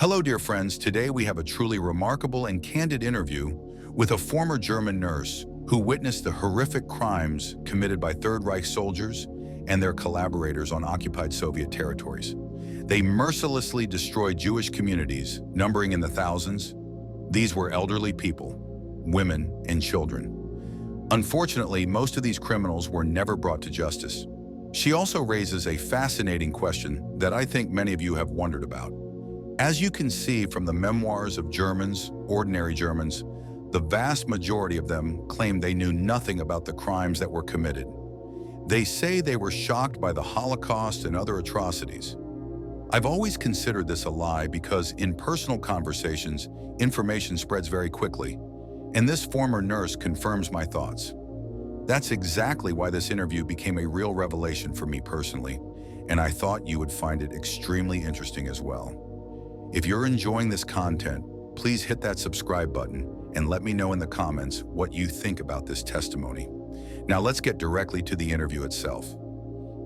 Hello, dear friends. Today we have a truly remarkable and candid interview with a former German nurse who witnessed the horrific crimes committed by Third Reich soldiers and their collaborators on occupied Soviet territories. They mercilessly destroyed Jewish communities, numbering in the thousands. These were elderly people, women, and children. Unfortunately, most of these criminals were never brought to justice. She also raises a fascinating question that I think many of you have wondered about. As you can see from the memoirs of Germans, ordinary Germans, the vast majority of them claim they knew nothing about the crimes that were committed. They say they were shocked by the Holocaust and other atrocities. I've always considered this a lie because in personal conversations, information spreads very quickly, and this former nurse confirms my thoughts. That's exactly why this interview became a real revelation for me personally, and I thought you would find it extremely interesting as well. If you're enjoying this content, please hit that subscribe button and let me know in the comments what you think about this testimony. Now let's get directly to the interview itself.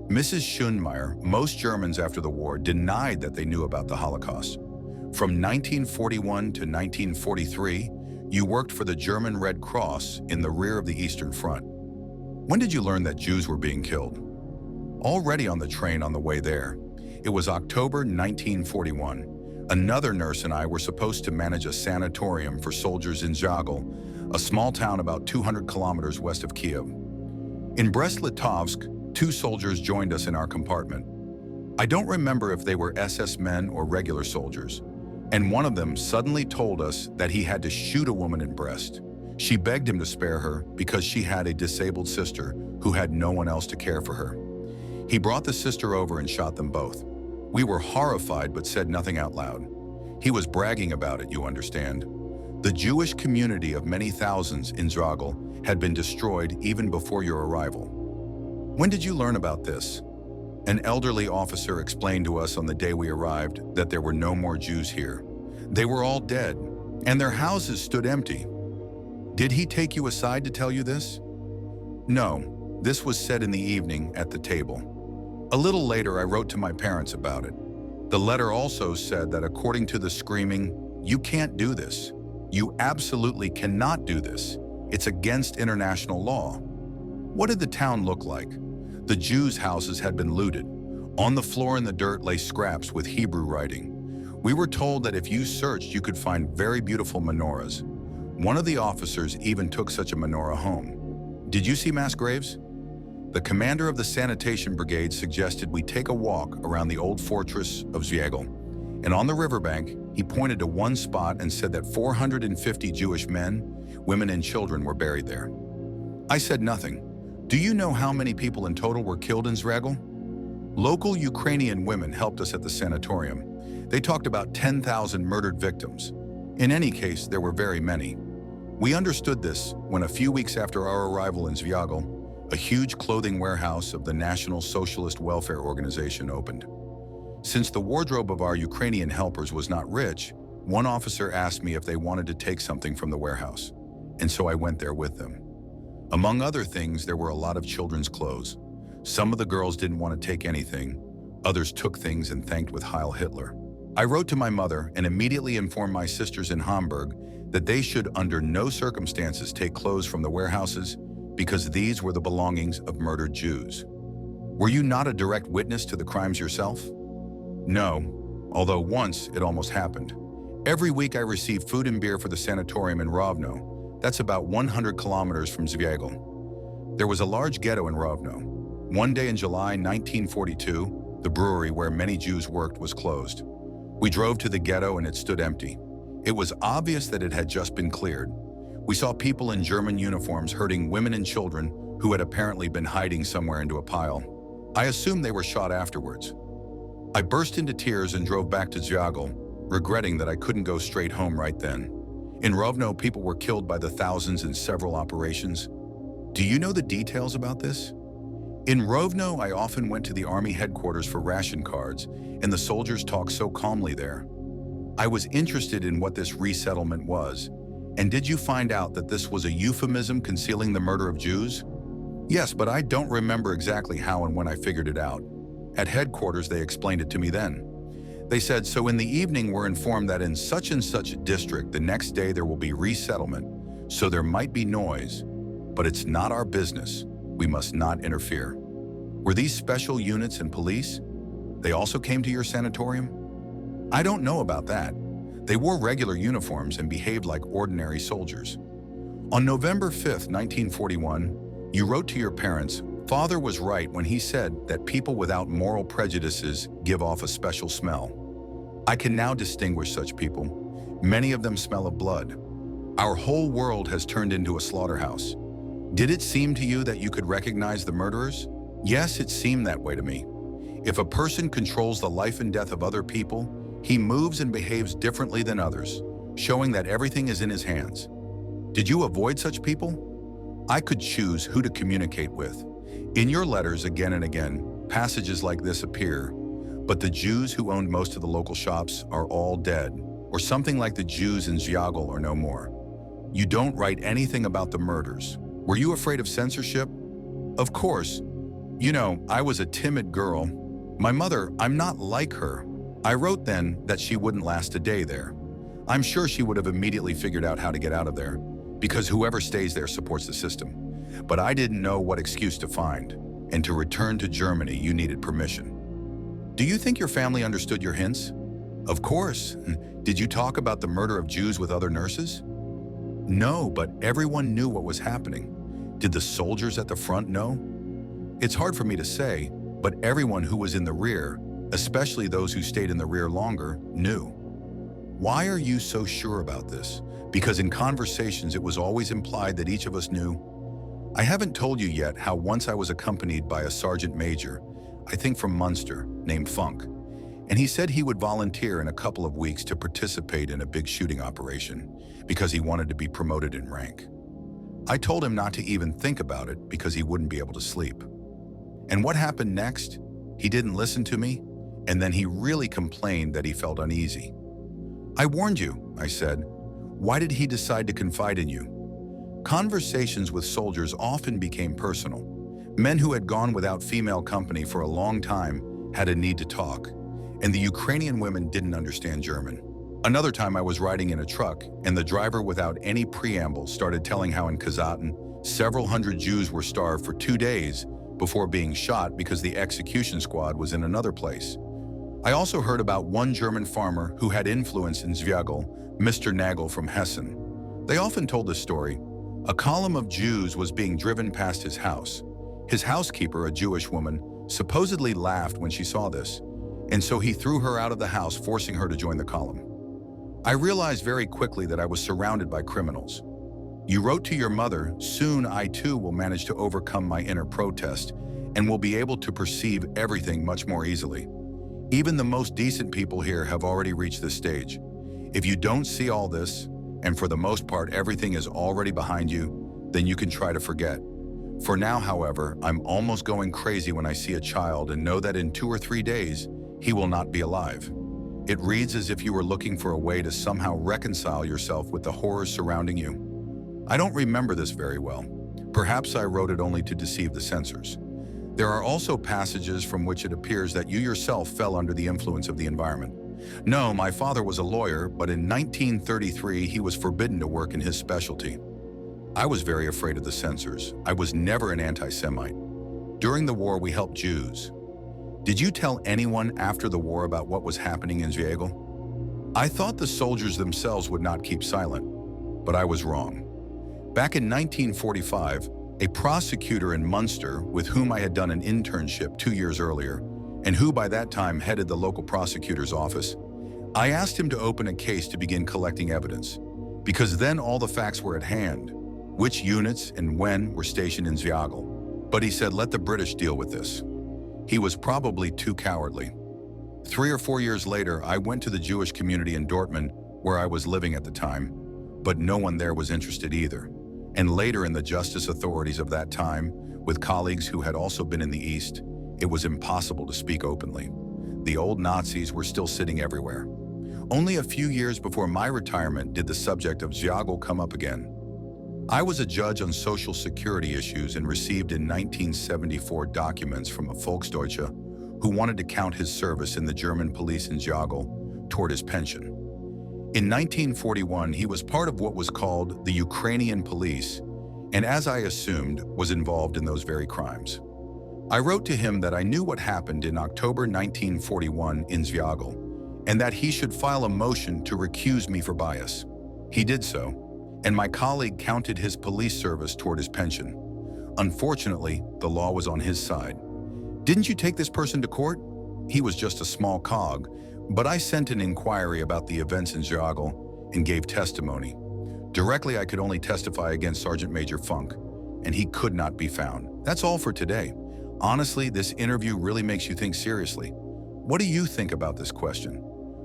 Mrs. Schönmeyer, most Germans after the war denied that they knew about the Holocaust. From 1941 to 1943, you worked for the German Red Cross in the rear of the Eastern Front. When did you learn that Jews were being killed? Already on the train on the way there. It was October 1941. Another nurse and I were supposed to manage a sanatorium for soldiers in Zhagel, a small town about 200 kilometers west of Kiev. In Brest-Litovsk, two soldiers joined us in our compartment. I don't remember if they were SS men or regular soldiers, and one of them suddenly told us that he had to shoot a woman in Brest. She begged him to spare her because she had a disabled sister who had no one else to care for her. He brought the sister over and shot them both. We were horrified but said nothing out loud. He was bragging about it, you understand. The Jewish community of many thousands in Zhagel had been destroyed even before your arrival. When did you learn about this? An elderly officer explained to us on the day we arrived that there were no more Jews here. They were all dead, and their houses stood empty. Did he take you aside to tell you this? No, this was said in the evening at the table. A little later, I wrote to my parents about it. The letter also said that according to the screaming, "You can't do this. You absolutely cannot do this. It's against international law." What did the town look like? The Jews' houses had been looted. On the floor in the dirt lay scraps with Hebrew writing. We were told that if you searched, you could find very beautiful menorahs. One of the officers even took such a menorah home. Did you see mass graves? The commander of the sanitation brigade suggested we take a walk around the old fortress of Zwiegel, and on the riverbank, he pointed to one spot and said that 450 Jewish men, women, and children were buried there. I said nothing. Do you know how many people in total were killed in Zwiegel? Local Ukrainian women helped us at the sanatorium. They talked about 10,000 murdered victims. In any case, there were very many. We understood this when a few weeks after our arrival in Zwiegel, a huge clothing warehouse of the National Socialist Welfare Organization opened. Since the wardrobe of our Ukrainian helpers was not rich, one officer asked me if they wanted to take something from the warehouse, and so I went there with them. Among other things, there were a lot of children's clothes. Some of the girls didn't want to take anything, others took things and thanked with Heil Hitler. I wrote to my mother and immediately informed my sisters in Hamburg that they should under no circumstances take clothes from the warehouses because these were the belongings of murdered Jews. Were you not a direct witness to the crimes yourself? No, although once it almost happened. Every week I received food and beer for the sanatorium in Rovno. That's about 100 kilometers from Zwiegel. There was a large ghetto in Rovno. One day in July 1942, the brewery where many Jews worked was closed. We drove to the ghetto and it stood empty. It was obvious that it had just been cleared. We saw people in German uniforms herding women and children who had apparently been hiding somewhere into a pile. I assumed they were shot afterwards. I burst into tears and drove back to Zwiegel, regretting that I couldn't go straight home right then. In Rovno, people were killed by the thousands in several operations. Do you know the details about this? In Rovno, I often went to the army headquarters for ration cards, and the soldiers talked so calmly there. I was interested in what this resettlement was. And did you find out that this was a euphemism concealing the murder of Jews? Yes, but I don't remember exactly how and when I figured it out. At headquarters, they explained it to me then. They said, so in the evening we're informed that in such and such a district the next day there will be resettlement, so there might be noise, but it's not our business. We must not interfere. Were these special units and police? They also came to your sanatorium? I don't know about that. They wore regular uniforms and behaved like ordinary soldiers. On November 5th, 1941, you wrote to your parents, "Father was right when he said that people without moral prejudices give off a special smell. I can now distinguish such people. Many of them smell of blood. Our whole world has turned into a slaughterhouse." Did it seem to you that you could recognize the murderers? Yes, it seemed that way to me. If a person controls the life and death of other people, he moves and behaves differently than others, showing that everything is in his hands. Did you avoid such people? I could choose who to communicate with. In your letters again and again, passages like this appear, but the Jews who owned most of the local shops are all dead, or something like the Jews in Zviagel are no more. You don't write anything about the murders. Were you afraid of censorship? Of course. You know, I was a timid girl. My mother, I'm not like her. I wrote then that she wouldn't last a day there. I'm sure she would have immediately figured out how to get out of there, because whoever stays there supports the system. But I didn't know what excuse to find, and to return to Germany you needed permission. Do you think your family understood your hints? Of course. Did you talk about the murder of Jews with other nurses? No, but everyone knew what was happening. Did the soldiers at the front know? It's hard for me to say, but everyone who was in the rear, especially those who stayed in the rear longer, knew. Why are you so sure about this? Because in conversations it was always implied that each of us knew. I haven't told you yet how once I was accompanied by a sergeant major, I think from Munster, named Funk, and he said he would volunteer in a couple of weeks to participate in a big shooting operation because he wanted to be promoted in rank. I told him not to even think about it because he wouldn't be able to sleep. And what happened next? He didn't listen to me, and then he really complained that he felt uneasy. I warned you, I said. Why did he decide to confide in you? Conversations with soldiers often became personal. Men who had gone without female company for a long time had a need to talk, and the Ukrainian women didn't understand German. Another time I was riding in a truck, and the driver without any preamble started telling how in Kazatan, several hundred Jews were starved for 2 days before being shot because the execution squad was in another place. I also heard about one German farmer who had influence in Zviagel, Mr. Nagel from Hessen. They often told this story. A column of Jews was being driven past his house. His housekeeper, a Jewish woman, supposedly laughed when she saw this, and so he threw her out of the house, forcing her to join the column. I realized very quickly that I was surrounded by criminals. You wrote to your mother, soon I too will manage to overcome my inner protest and will be able to perceive everything much more easily. Even the most decent people here have already reached this stage. If you don't see all this, and for the most part everything is already behind you, then you can try to forget. For now, however, I'm almost going crazy when I see a child and know that in 2 or 3 days, he will not be alive. It reads as if you were looking for a way to somehow reconcile yourself with the horrors surrounding you. I don't remember this very well. Perhaps I wrote it only to deceive the censors. There are also passages from which it appears that you yourself fell under the influence of the environment. No, my father was a lawyer, but in 1933 he was forbidden to work in his specialty. I was very afraid of the censors. I was never an anti-Semite. During the war we helped Jews. Did you tell anyone after the war about what was happening in Zviagel? I thought the soldiers themselves would not keep silent, but I was wrong. Back in 1945, a prosecutor in Munster, with whom I had done an internship 2 years earlier, and who by that time headed the local prosecutor's office, I asked him to open a case to begin collecting evidence, because then all the facts were at hand, which units and when were stationed in Zviagel. But he said, let the British deal with this. He was probably too cowardly. 3 or 4 years later, I went to the Jewish community in Dortmund, where I was living at the time, but no one there was interested either. And later in the justice authorities of that time, with colleagues who had also been in the East, it was impossible to speak openly. The old Nazis were still sitting everywhere. Only a few years before my retirement did the subject of Zviagel come up again. I was a judge on social security issues and received in 1974 documents from a Volksdeutsche who wanted to count his service in the German police in Ziagel toward his pension. In 1941, he was part of what was called the Ukrainian police, and as I assumed, was involved in those very crimes. I wrote to him that I knew what happened in October 1941 in Ziagel, and that he should file a motion to recuse me for bias. He did so, and my colleague counted his police service toward his pension. Unfortunately, the law was on his side. Didn't you take this person to court? He was just a small cog, but I sent an inquiry about the events in Ziagel and gave testimony. Directly, I could only testify against Sergeant Major Funk, and he could not be found. That's all for today. Honestly, this interview really makes you think seriously. What do you think about this question?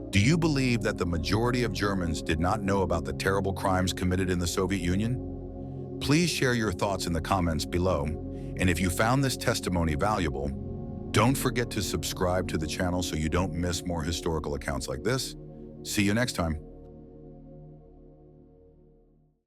Do you believe that the majority of Germans did not know about the terrible crimes committed in the Soviet Union? Please share your thoughts in the comments below, and if you found this testimony valuable, don't forget to subscribe to the channel so you don't miss more historical accounts like this. See you next time.